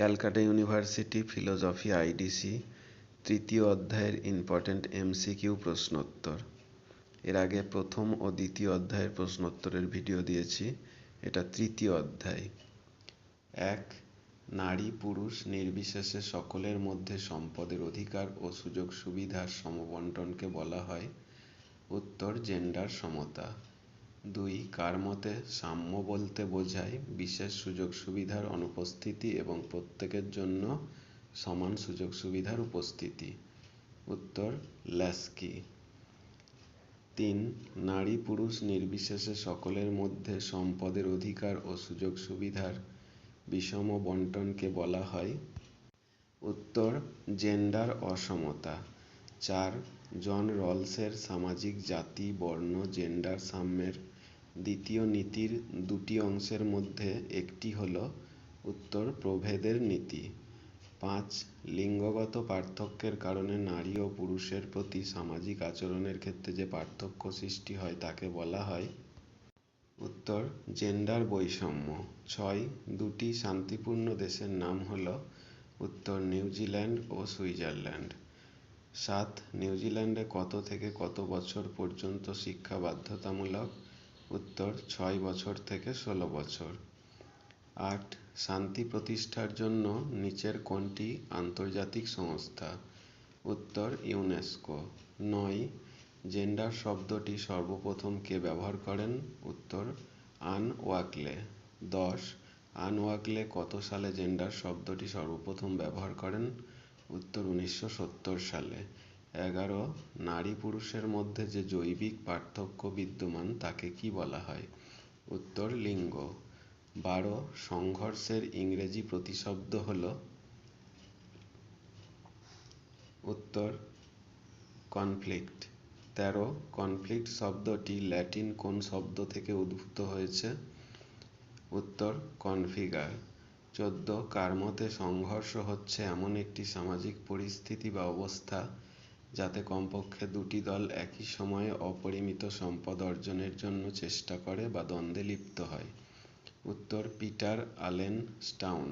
Calcutta university philosophy IDC তৃতীয় অধ্যায়ের important MCQ প্রশ্নোত্তর। এর আগে প্রথম ও দ্বিতীয় অধ্যায়ের প্রশ্নোত্তরের ভিডিও দিয়েছি। এটা তৃতীয় অধ্যায়। 1. নারী পুরুষ নির্বিশেষে সকলের মধ্যে সম্পদের অধিকার ও সুযোগ সুবিধার সমবন্টনকে বলা হয়। উত্তর জেন্ডার সমতা। 2. কার মতে সাম্য বলতে বোঝায় বিশেষ সুযোগ সুবিধার অনুপস্থিতি এবং প্রত্যেকের জন্য সমান সুযোগ সুবিধার উপস্থিতি। উত্তর ল্যাস্কি। 3. নারী পুরুষ নির্বিশেষে সকলের মধ্যে সম্পদের অধিকার ও সুযোগ সুবিধার বিষম বন্টনকে বলা হয়। উত্তর জেন্ডার অসমতা। 4. জন রলসের সামাজিক জাতি বর্ণ জেন্ডার সাম্যের দ্বিতীয় নীতির দুটি অংশের মধ্যে একটি হল উত্তর প্রভেদের নীতি। 5. লিঙ্গগত পার্থক্যের কারণে নারী ও পুরুষের প্রতি সামাজিক আচরণের ক্ষেত্রে যে পার্থক্য সৃষ্টি হয় তাকে বলা হয়। উত্তর জেন্ডার বৈষম্য। 6. দুটি শান্তিপূর্ণ দেশের নাম হল উত্তর নিউজিল্যান্ড ও সুইজারল্যান্ড। 7. নিউজিল্যান্ডে কত থেকে কত বছর পর্যন্ত শিক্ষা বাধ্যতামূলক? উত্তর 6 বছর থেকে 16 বছর। 8. শান্তি প্রতিষ্ঠার জন্য নিচের কোনটি আন্তর্জাতিক সংস্থা? উত্তর ইউনেস্কো। 9. জেন্ডার শব্দটি সর্বপ্রথম কে ব্যবহার করেন? উত্তর আন ওয়াকলে। 10. আন ওয়াকলে কত সালে জেন্ডার শব্দটি সর্বপ্রথম ব্যবহার করেন? উত্তর 1970 সালে। 11. নারী পুরুষের মধ্যে যে জৈবিক পার্থক্য বিদ্যমান তাকে কি বলা হয়? উত্তর লিঙ্গ। 12. সংঘর্ষের ইংরেজি প্রতিশব্দ হল? উত্তর কনফ্লিক্ট। 13. কনফ্লিক্ট শব্দটি ল্যাটিন কোন শব্দ থেকে উদ্ভূত হয়েছে? উত্তর কনফিগার। 14. কার মতে সংঘর্ষ হচ্ছে এমন একটি সামাজিক পরিস্থিতি বা অবস্থা যাতে কমপক্ষে দুটি দল একই সময়ে অপরিমিত সম্পদ অর্জনের জন্য চেষ্টা করে বা দ্বন্দ্বে লিপ্ত হয়। উত্তর পিটার আলেন স্টাউন।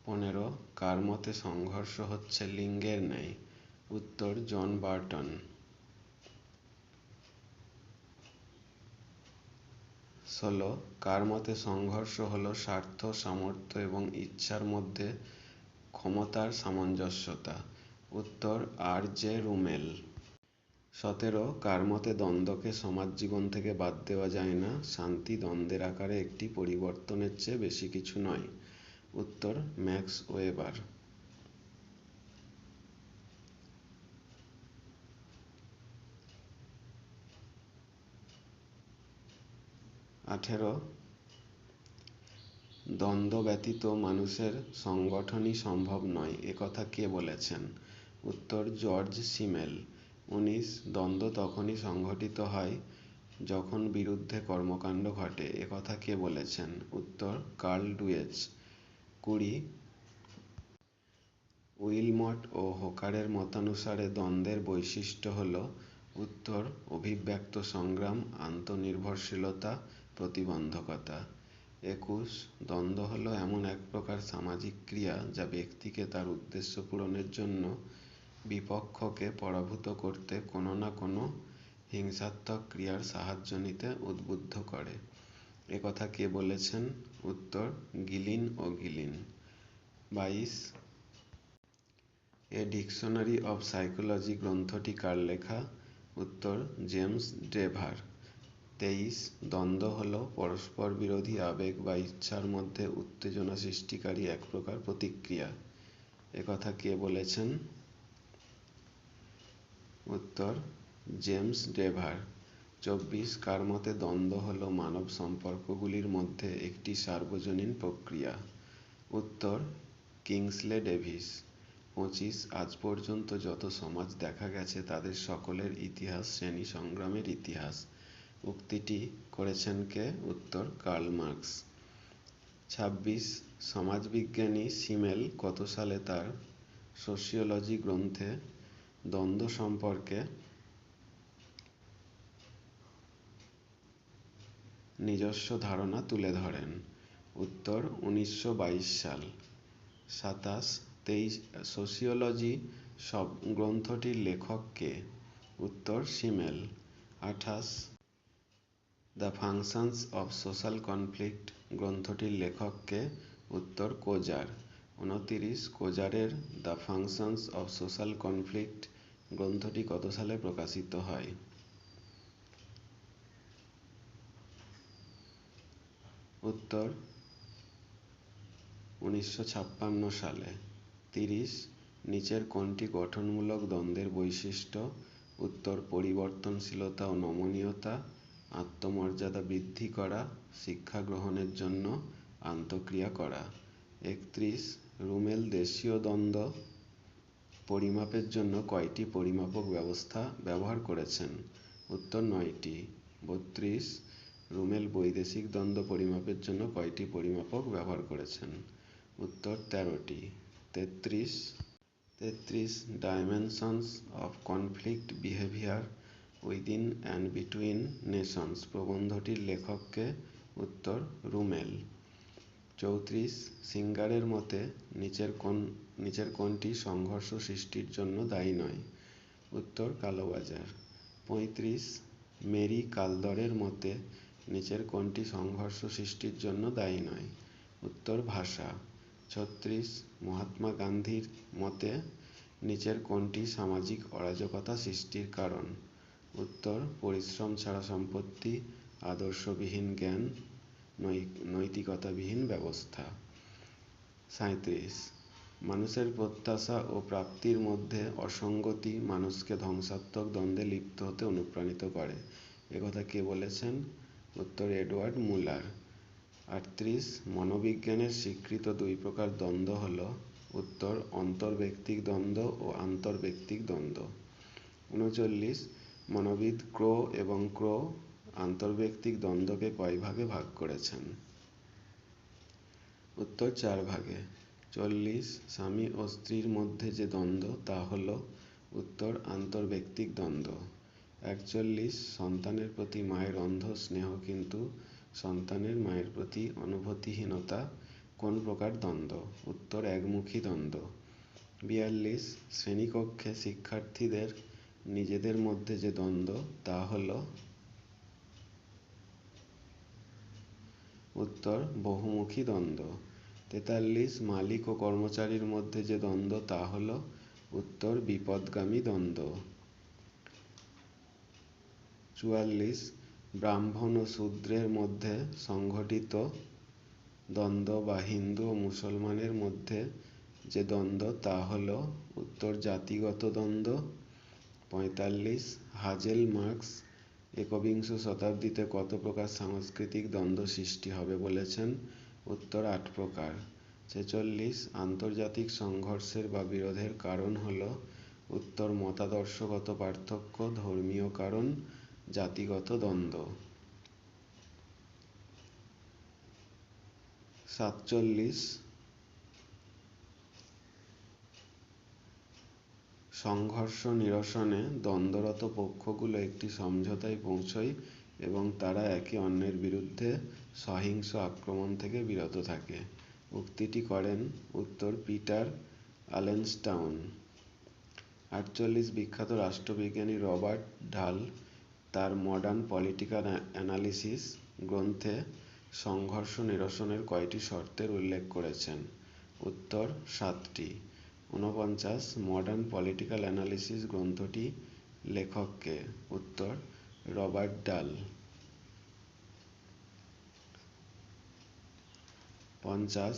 15. কার মতে সংঘর্ষ হচ্ছে লিঙ্গের ন্যায়? উত্তর জন বার্টন। 16. কার মতে সংঘর্ষ হল স্বার্থ সামর্থ্য এবং ইচ্ছার মধ্যে ক্ষমতার সামঞ্জস্যতা? উত্তর আর জে রুমেল। 17. কার মতে দ্বন্দ্বকে সমাজ জীবন থেকে বাদ দেওয়া যায় না? শান্তি দ্বন্দ্বের আকারে একটি পরিবর্তনের চেয়ে বেশি কিছু নয়। উত্তর ম্যাক্স ওয়েবার। 18. দ্বন্দ্ব ব্যতীত মানুষের সংগঠনই সম্ভব নয় একথা কে বলেছেন? উত্তর জর্জ সিমেল। 19. দ্বন্দ্ব তখনই সংঘটিত হয় যখন বিরুদ্ধে কর্মকাণ্ড ঘটে একথা কে বলেছেন? উত্তর কার্ল ডুয়েজ। 20. উইলমট ও হোকারের মতানুসারে দ্বন্দ্বের বৈশিষ্ট্য হল? উত্তর অভিব্যক্ত সংগ্রাম আন্তঃনির্ভরশীলতা প্রতিবন্ধকতা। 21. দ্বন্দ্ব হল এমন এক প্রকার সামাজিক ক্রিয়া যা ব্যক্তিকে তার উদ্দেশ্য পূরণের জন্য বিপক্ষকে পরাভূত করতে কোনো না কোনো হিংসাত্মক ক্রিয়ার সাহায্য নিতে উদ্বুদ্ধ করে একথা কে বলেছেন? উত্তর গিলিন ও গিলিন। 22. এ ডিকশনারি অব সাইকোলজি গ্রন্থটি কার লেখা? উত্তর জেমস ডেভার। 23. দ্বন্দ্ব হল পরস্পর বিরোধী আবেগ বা ইচ্ছার মধ্যে উত্তেজনা সৃষ্টিকারী এক প্রকার প্রতিক্রিয়া একথা কে বলেছেন? উত্তর জেমস ডেভার। 24. কার মতে দ্বন্দ্ব হল মানব সম্পর্কগুলির মধ্যে একটি সার্বজনীন প্রক্রিয়া? উত্তর কিংসলে ডেভিস। 25. আজ পর্যন্ত যত সমাজ দেখা গেছে তাদের সকলের ইতিহাস শ্রেণী সংগ্রামের ইতিহাস উক্তিটি করেছেন কে? উত্তর কার্ল মার্কস। 26. সমাজবিজ্ঞানী সিমেল কত সালে তার সোশিওলজি গ্রন্থে দ্বন্দ্ব সম্পর্কে নিজস্ব ধারণা তুলে ধরেন? উত্তর 1922 সাল। 27 সোশিওলজি গ্রন্থটির লেখক কে? উত্তর Simmel. 28 the functions of social conflict গ্রন্থটির লেখক কে? উত্তর কোজার। 29 কোজারের the functions of social conflict গ্রন্থটি কত সালে প্রকাশিত হয়? উত্তর 1956 সালে। 30 নিচের কোনটি গঠনমূলক দ্বন্দ্বের বৈশিষ্ট্য? উত্তর পরিবর্তনশীলতা ও নমনীয়তা, আত্মমর্যাদা বৃদ্ধি করা, শিক্ষা গ্রহণের জন্য আন্তঃক্রিয়া করা। 31 রুমেল দেশীয় দ্বন্দ্ব পরিমাপের জন্য কয়টি পরিমাপক ব্যবস্থা ব্যবহার করেছেন? উত্তর 9টি। 32 রুমেল বৈদেশিক দ্বন্দ্ব পরিমাপের জন্য কয়টি পরিমাপক ব্যবহার করেছেন? উত্তর 13টি। 33 dimensions of conflict behaviour within and between nations প্রবন্ধটির লেখক কে? উত্তর রুমেল। 34 সিঙ্গারের মতে নিচের কোনটি সংঘর্ষ সৃষ্টির জন্য দায়ী নয়? উত্তর কালোবাজার। 35 মেরি কালদরের মতে নিচের কোনটি সংঘর্ষ সৃষ্টির জন্য দায়ী নয়? উত্তর ভাষা। 36 মহাত্মা গান্ধীর মতে নিচের কোনটি সামাজিক অরাজকতা সৃষ্টির কারণ? উত্তর পরিশ্রম ছাড়া সম্পত্তি, আদর্শবিহীন জ্ঞান, নৈতিকতাবিহীন ব্যবস্থা। 37 মানুষের প্রত্যাশা ও প্রাপ্তির মধ্যে অসঙ্গতি মানুষকে ধ্বংসাত্মক দ্বন্দ্বে লিপ্ত হতে অনুপ্রাণিত করে, একথা কে বলেছেন? উত্তর এডওয়ার্ড মুলার। 38 মনোবিজ্ঞানের স্বীকৃত দুই প্রকার দ্বন্দ্ব হল? উত্তর অন্তর্ব্যক্তিক দ্বন্দ্ব ও আন্তর্ব্যক্তিক দ্বন্দ্ব। 39 মনোবিদ ক্রো এবং ক্রো আন্তর্ব্যক্তিক দ্বন্দ্বকে কয় ভাগে ভাগ করেছেন? উত্তর 4 ভাগে। 40 স্বামী ও স্ত্রীর মধ্যে যে দ্বন্দ্ব তা হল? উত্তর আন্তর্ব্যক্তিক দ্বন্দ্ব। 41 সন্তানের প্রতি মায়ের অন্ধ স্নেহ কিন্তু সন্তানের মায়ের প্রতি অনুভূতিহীনতা কোন প্রকার দ্বন্দ্ব? উত্তর একমুখী দ্বন্দ্ব। 42 শ্রেণীকক্ষে শিক্ষার্থীদের নিজেদের মধ্যে যে দ্বন্দ্ব তা হল? উত্তর বহুমুখী দ্বন্দ্ব। 43 মালিক ও কর্মচারীর মধ্যে যে দ্বন্দ্ব তা হল? উত্তর বিপথগামী দ্বন্দ্ব। 44 ব্রাহ্মণ ও শূদ্রের মধ্যে সংঘটিত দ্বন্দ্ব বা হিন্দু ও মুসলমানের মধ্যে যে দ্বন্দ্ব তা হল? উত্তর জাতিগত দ্বন্দ্ব। 45 হাজেল মার্কস একবিংশ শতাব্দীতে কত প্রকার সাংস্কৃতিক দ্বন্দ্ব সৃষ্টি হবে বলেছেন? উত্তর 8 প্রকার। 46 আন্তর্জাতিক সংঘর্ষের বা বিরোধের কারণ হল? উত্তর মতাদর্শগত পার্থক্য, ধর্মীয় কারণ, জাতিগত দ্বন্দ্ব। 47 সংঘর্ষ নিরসনে দ্বন্দ্বরত পক্ষগুলো একটি সমঝোতায় পৌঁছয় এবং তারা একে অন্যের বিরুদ্ধে সহিংস আক্রমণ থেকে বিরত থাকে। উক্তিটি করেন? উত্তর পিটার আলেনস্টাউন। 48 বিখ্যাত রাষ্ট্রবিজ্ঞানী রবার্ট ডাল তার মডার্ন পলিটিক্যাল অ্যানালিসিস গ্রন্থে সংঘর্ষ নিরসনের কয়টি শর্তের উল্লেখ করেছেন? উত্তর 7টি। 49 মডার্ন পলিটিক্যাল অ্যানালিসিস গ্রন্থটি লেখক কে? উত্তর রবার্ট ডাল। 50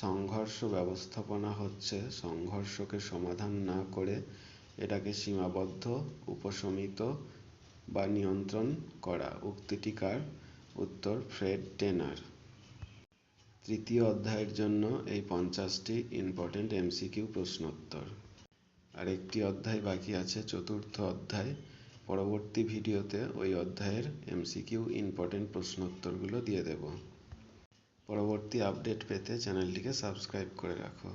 সংঘর্ষ ব্যবস্থাপনা হচ্ছে সংঘর্ষকে সমাধান না করে এটাকে সীমাবদ্ধ, উপশমিত বা নিয়ন্ত্রণ করা। উক্তিটি কার? উত্তর ফ্রেড টেনার। তৃতীয় অধ্যায়ের জন্য এই 50টি ইম্পর্টেন্ট এমসিকিউ প্রশ্নোত্তর। আর একটি অধ্যায় বাকি আছে, চতুর্থ অধ্যায়। পরবর্তী ভিডিওতে ওই অধ্যায়ের এমসিকিউ ইম্পর্টেন্ট প্রশ্নোত্তরগুলো দিয়ে দেব। পরবর্তী আপডেট পেতে চ্যানেলটিকে সাবস্ক্রাইব করে রাখো।